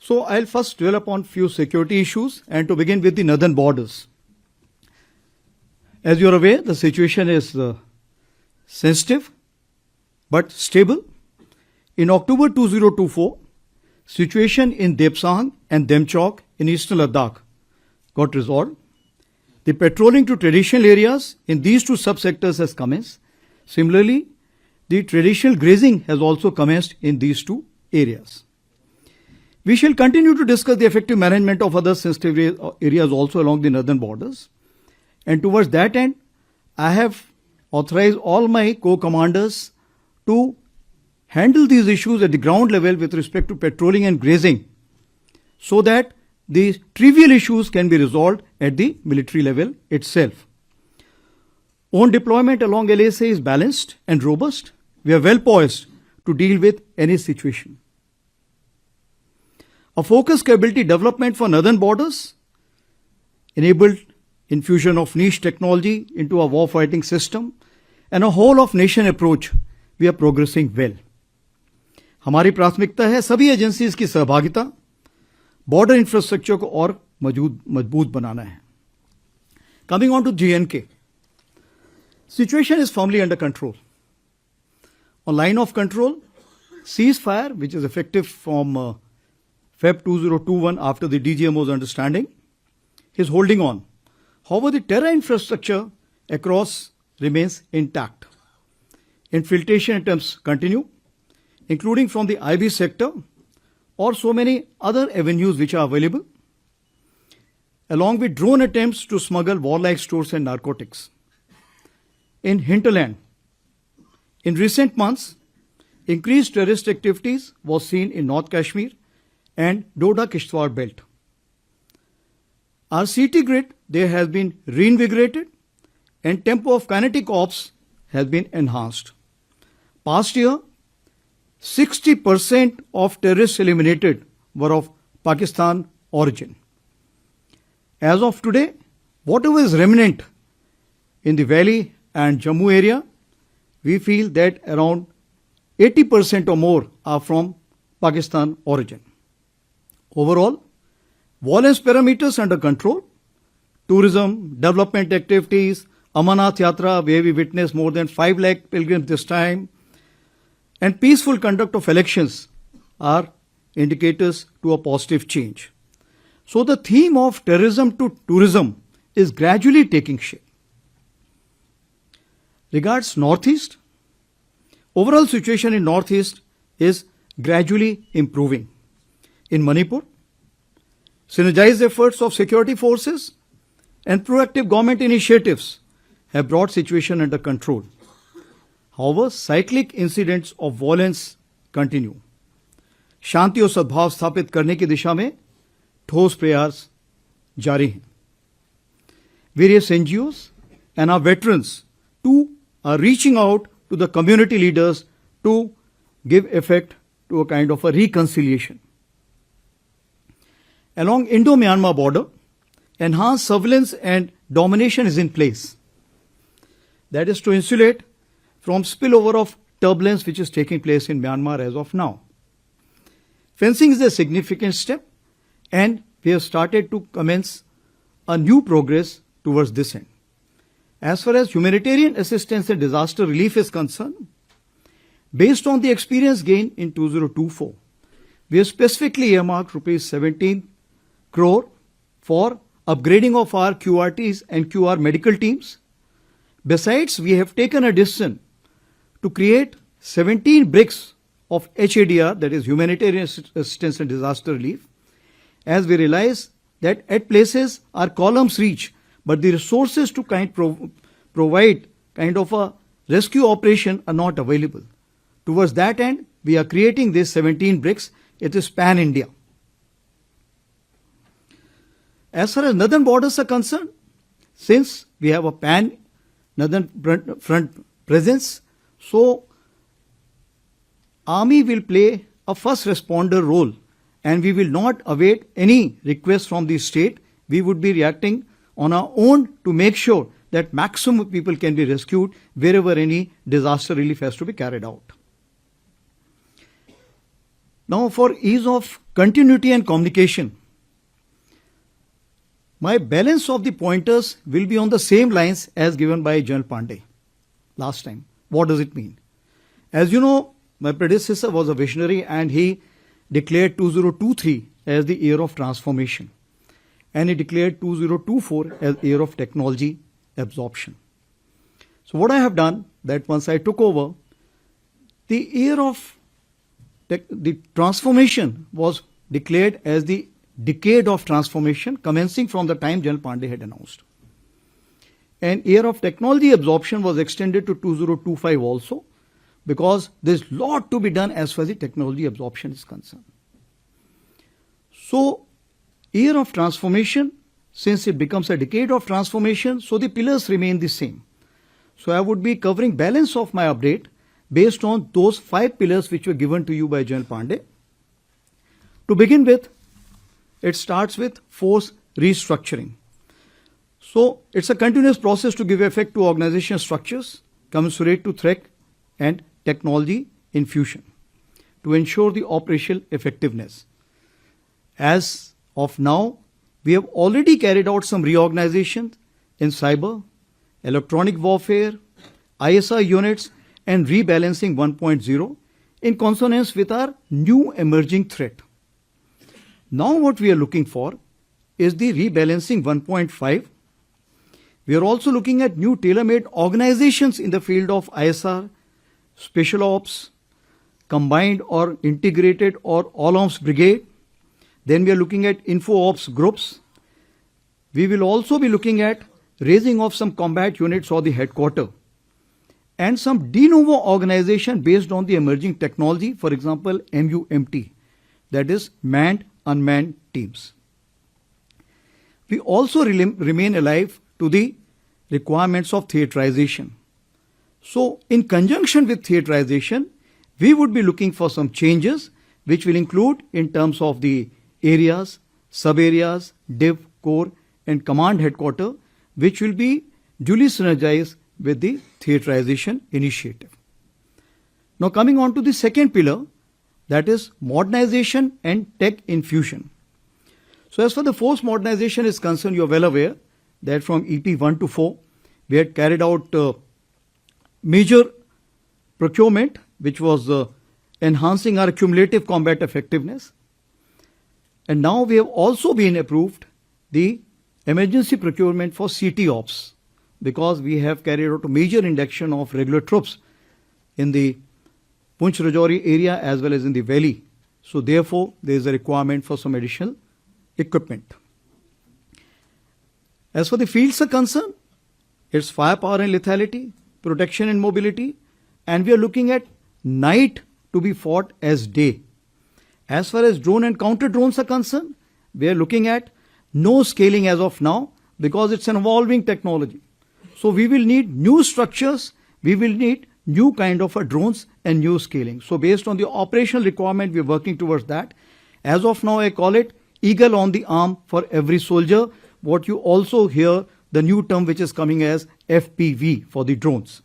So I'll first dwell upon few security issues, and to begin with the northern borders. As you're aware, the situation is sensitive but stable. In October 2024, situation in Depsang and Demchok in eastern Ladakh got resolved. The patrolling to traditional areas in these two subsectors has commenced. Similarly, the traditional grazing has also commenced in these two areas. We shall continue to discuss the effective management of other sensitive areas also along the northern borders. And towards that end, I have authorized all my co-commanders to handle these issues at the ground level with respect to patrolling and grazing, so that the trivial issues can be resolved at the military level itself. Own deployment along LSA is balanced and robust. We are well poised to deal with any situation. A focused capability development for northern borders enabled infusion of niche technology into our warfighting system and a whole of nation approach. We are progressing well. हमारी प्राथमिकता है सभी agencies की सहभागिता, border infrastructure को और मजबूत बनाना है. Coming on to J&K, situation is firmly under control. On line of control, ceasefire, which is effective from Feb 2021 after the DGMO's understanding, is holding on. However, the terror infrastructure across remains intact. Infiltration attempts continue, including from the IB sector or so many other avenues which are available, along with drone attempts to smuggle warlike stores and narcotics. In hinterland, in recent months, increased terrorist activities was seen in North Kashmir and Doda-Kishtwar belt. Our CT grid there has been reinvigorated and tempo of kinetic ops has been enhanced. Past year, 60% of terrorists eliminated were of Pakistan origin. As of today, whatever is remnant in the valley and Jammu area, we feel that around 80% or more are from Pakistan origin. Overall, violence parameters under control, tourism, development activities, Amarnath Yatra, where we witnessed more than 5 lakh pilgrims this time, and peaceful conduct of elections are indicators to a positive change. So the theme of terrorism to tourism is gradually taking shape. Regards Northeast, overall situation in Northeast is gradually improving. In Manipur, synergized efforts of security forces and proactive government initiatives have brought situation under control. However, cyclic incidents of violence continue. शांति और सद्भाव स्थापित करने की दिशा में ठोस प्रयास जारी हैं. Various NGOs and our veterans too are reaching out to the community leaders to give effect to a kind of a reconciliation. Along Indo-Myanmar border, enhanced surveillance and domination is in place. That is to insulate from spillover of turbulence which is taking place in Myanmar as of now. Fencing is a significant step, and we have started to commence a new progress towards this end. As far as humanitarian assistance and disaster relief is concerned, based on the experience gained in 2024, we have specifically earmarked rupees 17 crore for upgrading of our QRTs and QR medical teams. Besides, we have taken a decision to create 17 bricks of HADR, that is humanitarian assistance and disaster relief, as we realize that at places our columns reach, but the resources to provide kind of a rescue operation are not available. Towards that end, we are creating these 17 bricks. It is pan-India. As far as northern borders are concerned, since we have a pan-northern front presence, so Army will play a first responder role, and we will not await any request from the state. We would be reacting on our own to make sure that maximum people can be rescued wherever any disaster relief has to be carried out. Now, for ease of continuity and communication. My balance of the pointers will be on the same lines as given by General Pandey last time. What does it mean? As you know, my predecessor was a visionary and he declared 2023 as the year of transformation. And he declared 2024 as year of technology absorption. So what I have done, that once I took over, the year of the transformation was declared as the decade of transformation commencing from the time General Pandey had announced. And year of technology absorption was extended to 2025 also, because there's a lot to be done as far as the technology absorption is concerned. So, year of transformation, since it becomes a decade of transformation, so the pillars remain the same. So I would be covering balance of my update based on those 5 pillars which were given to you by General Pandey. To begin with, it starts with force restructuring. So it's a continuous process to give effect to organization structures commensurate to threat and technology infusion to ensure the operational effectiveness. As of now, we have already carried out some reorganization in cyber, electronic warfare, ISR units and rebalancing 1.0 in consonance with our new emerging threat. Now what we are looking for is the rebalancing 1.5. We are also looking at new tailor-made organizations in the field of ISR, special ops, combined or integrated or all-arms brigade. Then we are looking at info ops groups. We will also be looking at raising of some combat units or the headquarter and some de novo organization based on the emerging technology, for example, MUMT, that is manned unmanned teams. We also remain alive to the requirements of theaterization. So, in conjunction with theaterization, we would be looking for some changes which will include in terms of the areas, sub-areas, div, core and command headquarter, which will be duly synergized with the theaterization initiative. Now coming on to the second pillar, that is modernization and tech infusion. So as far the force modernization is concerned, you are well aware that from EP 1 to 4, we had carried out major procurement, which was enhancing our cumulative combat effectiveness. And now we have also been approved the emergency procurement for CT ops, because we have carried out a major induction of regular troops in the Poonch Rajouri area as well as in the valley. So therefore, there is a requirement for some additional equipment. As for the fields are concerned, it's firepower and lethality, protection and mobility, and we are looking at night to be fought as day. As far as drone and counter drones are concerned, we are looking at no scaling as of now because it's an evolving technology. So we will need new structures, we will need new kind of drones and new scaling. So based on the operational requirement, we are working towards that. As of now, I call it eagle on the arm for every soldier. What you also hear, the new term which is coming as FPV for the drones.